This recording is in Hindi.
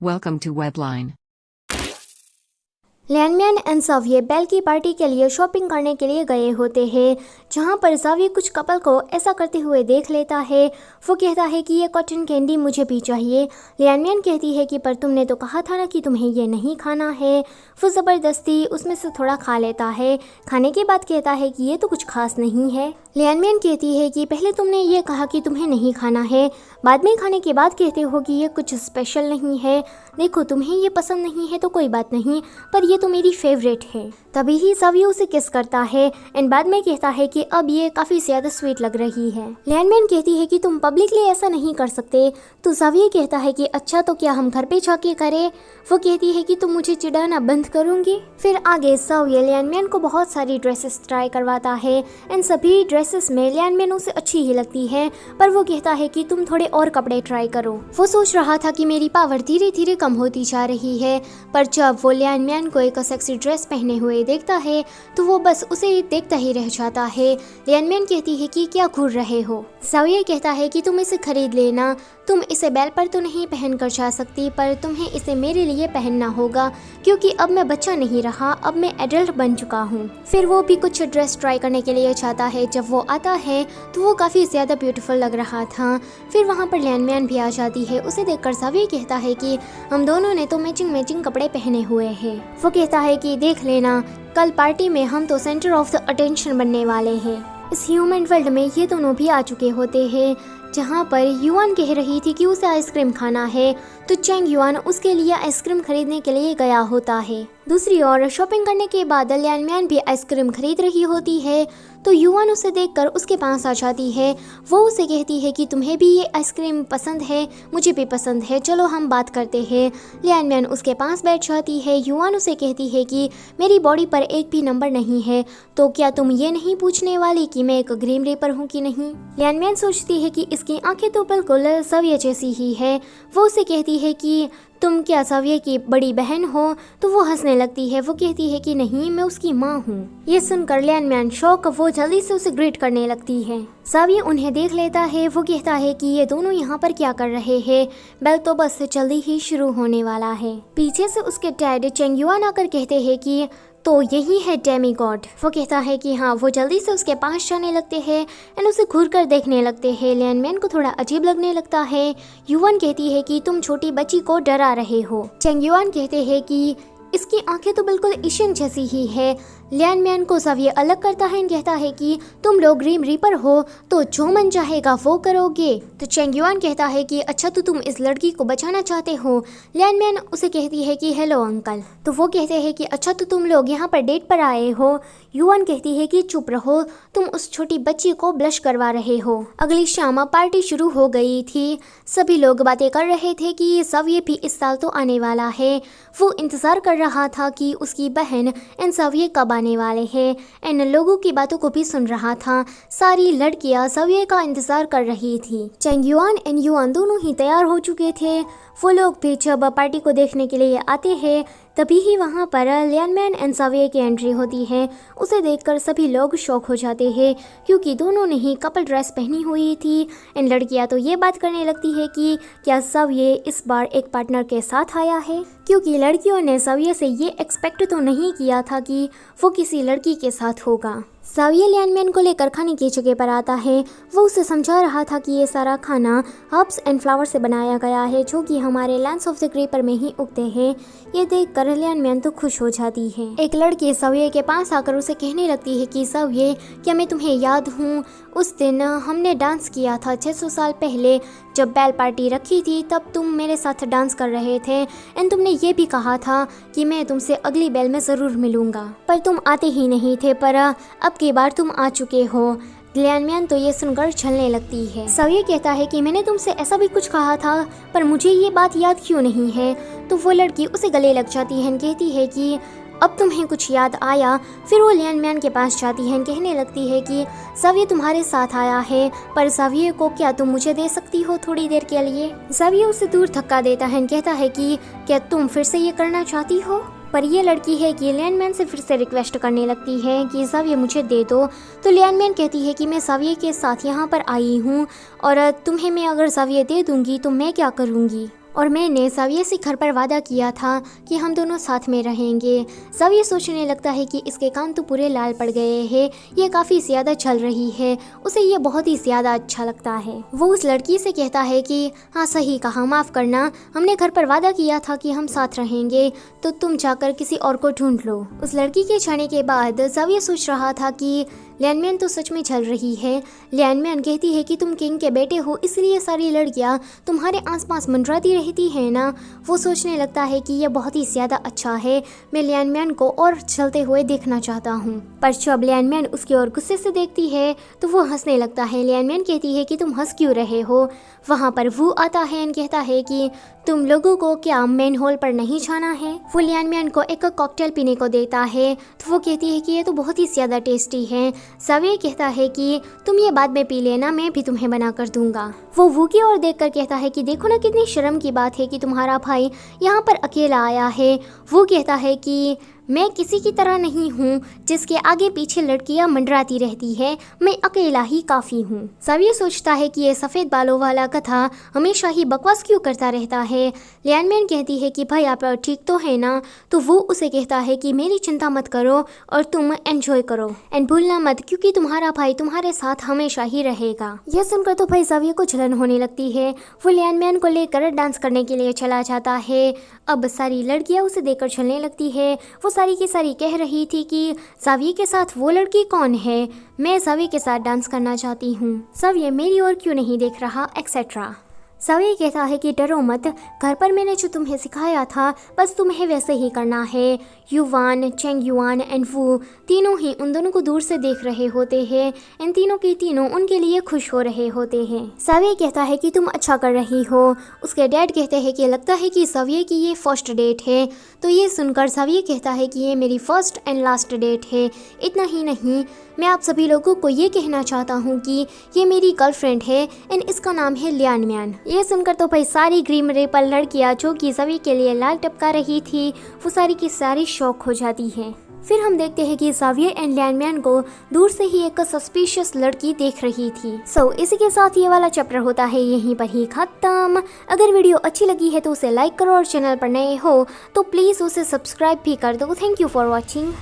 Welcome to Webline. लियानमियन एंड साविये बेल की पार्टी के लिए शॉपिंग करने के लिए गए होते हैं, जहां पर साविये कुछ कपल को ऐसा करते हुए देख लेता है। वो कहता है कि ये कॉटन कैंडी मुझे भी चाहिए। लियानमियन कहती है कि पर तुमने तो कहा था ना कि तुम्हें ये नहीं खाना है। वो ज़बरदस्ती उसमें से थोड़ा खा लेता है। खाने के बाद कहता है कि ये तो कुछ खास नहीं है। लियानमियन कहती है कि पहले तुमने ये कहा कि तुम्हें नहीं खाना है, बाद में खाने के बाद कहते हो कि ये कुछ स्पेशल नहीं है। देखो तुम्हें ये पसंद नहीं है तो कोई बात नहीं, पर ये तो मेरी फेवरेट है। तभी ही साविये उसे किस करता है एंड बाद में कहता है कि अब ये काफ़ी ज़्यादा स्वीट लग रही है। लियानमियन कहती है कि तुम पब्लिकली ऐसा नहीं कर सकते। तो साविये कहता है कि अच्छा तो क्या हम घर पे जाके करें। वो कहती है कि तुम मुझे चिढ़ाना बंद करोगे। फिर आगे साविये लियानमियन को बहुत सारी ड्रेसेस ट्राई करवाता है एंड सभी ड्रेसेस में लियानमियन उसे अच्छी ही लगती है, पर वो कहता है कि तुम थोड़े और कपड़े ट्राई करो। वो सोच रहा था कि मेरी पावर धीरे धीरे कम होती जा रही है, पर जब वो लियानमियन को एक सेक्सी ड्रेस पहने हुए देखता है तो वो बस उसे देखता ही रह जाता है। लियानमियन कहती है कि क्या घूर रहे हो। साविये कहता है कि तुम इसे खरीद लेना, तुम इसे बैल पर तो नहीं पहन कर जा सकती, पर तुम्हें इसे मेरे लिए पहनना होगा क्योंकि अब मैं बच्चा नहीं रहा, अब मैं एडल्ट बन चुका हूँ। फिर वो भी कुछ ड्रेस ट्राई करने के लिए जाता है। जब वो आता है तो वो काफ़ी ज़्यादा ब्यूटीफुल लग रहा था। फिर वहाँ पर लियानमियन भी आ जाती है। उसे देखकर साविये कहता है कि हम दोनों ने तो मैचिंग कपड़े पहने हुए हैं। वो कहता है कि देख लेना, कल पार्टी में हम तो सेंटर ऑफ द अटेंशन बनने वाले हैं। इस ह्यूमन वर्ल्ड में ये दोनों भी आ चुके होते हैं, जहाँ पर युआन कह रही थी कि उसे आइसक्रीम खाना है, तो चेंग युआन उसके लिए आइसक्रीम खरीदने के लिए गया होता है। दूसरी ओर शॉपिंग करने के बाद लियानमियन भी आइसक्रीम खरीद रही होती है, तो युआन उसे देखकर उसके पास आ जाती है। वो उसे कहती है कि तुम्हें भी ये आइसक्रीम पसंद है, मुझे भी पसंद है, चलो हम बात करते हैं। लियानमियन उसके पास बैठ जाती है। युआन उसे कहती है कि मेरी बॉडी पर एक भी नंबर नहीं है, तो क्या तुम ये नहीं पूछने वाली कि मैं एक ग्रीम रीपर हूँ कि नहीं। लियानमियन सोचती है कि इसकी आंखें तो बिल्कुल साविये जैसी ही है। वो उसे कहती है कि तुम क्या साविये की बड़ी बहन हो, तो वो हंसने लगती है। वो कहती है कि नहीं, मैं उसकी माँ हूँ। ये सुनकर लियानमियन शौक वो जल्दी से उसे ग्रीट करने लगती है। साविये उन्हें देख लेता है। वो कहता है कि ये दोनों यहाँ पर क्या कर रहे हैं, बेल तो बस जल्दी ही शुरू होने वाला है। पीछे से उसके डैड चेंग युआन आकर कहते हैं कि तो यही है डेमी गॉड। वो कहता है कि हाँ। वो जल्दी से उसके पास जाने लगते हैं एंड उसे घूर कर देखने लगते हैं। लियानमियन को थोड़ा अजीब लगने लगता है। युआन कहती है कि तुम छोटी बच्ची को डरा रहे हो। चेंग युआन कहते हैं कि इसकी आंखें तो बिल्कुल ईशन जैसी ही है। लियानमियन को साविये अलग करता है और कहता है कि तुम लोग ग्रीम रीपर हो तो जो मन चाहेगा वो करोगे। तो चेंग युआन कहता है कि अच्छा तो तुम इस लड़की को बचाना चाहते हो। लियानमियन उसे कहती है कि हेलो अंकल। तो वो कहते हैं कि अच्छा तो तुम लोग यहाँ पर डेट पर आए हो। युआन कहती है कि चुप रहो, तुम उस छोटी बच्ची को ब्लश करवा रहे हो। अगली शाम पार्टी शुरू हो गई थी। सभी लोग बातें कर रहे थे कि साविये भी इस साल तो आने वाला है। वो इंतजार कर रहा था कि उसकी बहन एंड साविये कब आने वाले हैं एंड लोगों की बातों को भी सुन रहा था। सारी लड़कियां साविये का इंतजार कर रही थी। चेंग युआन एंड युआन दोनों ही तैयार हो चुके थे। वो लोग भी जब पार्टी को देखने के लिए आते हैं तभी ही वहाँ पर लियानमियन एंड साविये की एंट्री होती है। उसे देखकर सभी लोग शॉक हो जाते हैं क्योंकि दोनों ने ही कपल ड्रेस पहनी हुई थी एंड लड़कियाँ तो ये बात करने लगती है कि क्या साविये इस बार एक पार्टनर के साथ आया है, क्योंकि लड़कियों ने साविये से ये एक्सपेक्ट तो नहीं किया था कि वो किसी लड़की के साथ होगा। साविये लियानमियन को लेकर खाने की जगह पर आता है। वो उसे समझा रहा था कि ये सारा खाना हर्ब्स एंड फ्लावर से बनाया गया है, जो कि हमारे लैंड्स ऑफ द ग्रीपर में ही उगते हैं। ये देखकर लियानमियन तो खुश हो जाती है। एक लड़की साविये के पास आकर उसे कहने लगती है कि साविये, क्या मैं तुम्हें याद हूँ? उस दिन हमने डांस किया था 600 साल पहले, जब बेल पार्टी रखी थी तब तुम मेरे साथ डांस कर रहे थे एंड तुमने ये भी कहा था कि मैं तुमसे अगली बेल में ज़रूर मिलूंगा, पर तुम आते ही नहीं थे, पर अब की बार तुम आ चुके हो। लियानमियन तो ये सुनकर छलने लगती है। साविये कहता है कि मैंने तुमसे ऐसा भी कुछ कहा था, पर मुझे ये बात याद क्यों नहीं है। तो वो लड़की उसे गले लग जाती है, कहती है कि अब तुम्हें कुछ याद आया। फिर वो लियानमियन के पास जाती है, कहने लगती है कि साविये तुम्हारे साथ आया है, पर साविये को क्या तुम मुझे दे सकती हो थोड़ी देर के लिए। साविये उसे दूर धक्का देता है, कहता है कि क्या तुम फिर से ये करना चाहती हो। पर ये लड़की है कि लियानमियन से फिर से रिक्वेस्ट करने लगती है कि साविये मुझे दे दो। तो लियानमियन कहती है कि मैं साविये के साथ यहाँ पर आई हूँ और तुम्हें मैं अगर साविये दे दूँगी तो मैं क्या करूँगी। और मैंने सविये से घर पर वादा किया था कि हम दोनों साथ में रहेंगे। सविये सोचने लगता है कि इसके कान तो पूरे लाल पड़ गए हैं, ये काफ़ी ज़्यादा चल रही है, उसे ये बहुत ही ज़्यादा अच्छा लगता है। वो उस लड़की से कहता है कि हाँ सही कहा, माफ़ करना, हमने घर पर वादा किया था कि हम साथ रहेंगे, तो तुम जाकर किसी और को ढूंढ लो। उस लड़की के जाने के बाद सविये सोच रहा था कि लियानमियन तो सच में चल रही है। लियानमियन कहती है कि तुम किंग के बेटे हो, इसलिए सारी लड़कियां तुम्हारे आसपास मंडराती रहती है ना। वो सोचने लगता है कि यह बहुत ही ज़्यादा अच्छा है, मैं लियानमियन को और चलते हुए देखना चाहता हूँ। पर जब लियानमियन उसकी ओर गुस्से से देखती है तो वो हंसने लगता है। लियानमियन कहती है कि तुम हंस क्यों रहे हो। वहाँ पर वो आता है और कहता है कि तुम लोगों को क्या मेन हॉल पर नहीं जाना है। वो लियानमियन को एक कॉकटेल पीने को देता है तो वो कहती है कि ये तो बहुत ही ज़्यादा टेस्टी है। सविये कहता है कि तुम ये बाद में पी लेना, मैं भी तुम्हें बना कर दूंगा। वो वू की ओर देखकर कहता है कि देखो ना, कितनी शर्म की बात है कि तुम्हारा भाई यहाँ पर अकेला आया है। वो कहता है कि मैं किसी की तरह नहीं हूँ जिसके आगे पीछे लड़कियाँ मंडराती रहती है, मैं अकेला ही काफ़ी हूँ। सविये सोचता है कि ये सफ़ेद बालों वाला कथा हमेशा ही बकवास क्यों करता रहता है। लियानमियन कहती है कि भाई आप ठीक तो है ना। तो वो उसे कहता है कि मेरी चिंता मत करो और तुम एंजॉय करो एंड भूलना मत, क्योंकि तुम्हारा भाई तुम्हारे साथ हमेशा ही रहेगा। यह सुनकर तो भाई सविये को जलन होने लगती है। वो लियानमियन को लेकर डांस करने के लिए चला जाता है। अब सारी लड़कियाँ उसे देखकर चलने लगती है। वो सारी की सारी कह रही थी कि सविये के साथ वो लड़की कौन है, मैं सविये के साथ डांस करना चाहती हूँ, सविये मेरी ओर क्यों नहीं देख रहा, एक्सेट्रा। सविये कहता है कि डरो मत, घर पर मैंने जो तुम्हें सिखाया था बस तुम्हें वैसे ही करना है। युवान, चेंग युआन एंड वू तीनों ही उन दोनों को दूर से देख रहे होते हैं। इन तीनों के तीनों उनके लिए खुश हो रहे होते हैं। सविये कहता है कि तुम अच्छा कर रही हो। उसके डैड कहते हैं कि लगता है कि सविये की ये फर्स्ट डेट है। तो ये सुनकर सविये कहता है कि ये मेरी फर्स्ट एंड लास्ट डेट है। इतना ही नहीं, मैं आप सभी लोगों को ये कहना चाहता हूँ कि ये मेरी गर्लफ्रेंड है एंड इसका नाम है लियानमियन। ये सुनकर तो भाई सारी ग्रीम रेपल लड़कियाँ जो कि सविये के लिए लाल टपका रही थी, वो सारी की सारी शौक हो जाती है। फिर हम देखते हैं कि सविये एंड लियानमियन को दूर से ही एक सस्पिशियस लड़की देख रही थी। इसी के साथ ये वाला चैप्टर होता है यहीं पर ही खत्म। अगर वीडियो अच्छी लगी है तो उसे लाइक करो और चैनल पर नए हो तो प्लीज़ उसे सब्सक्राइब भी कर दो। Thank you for watching.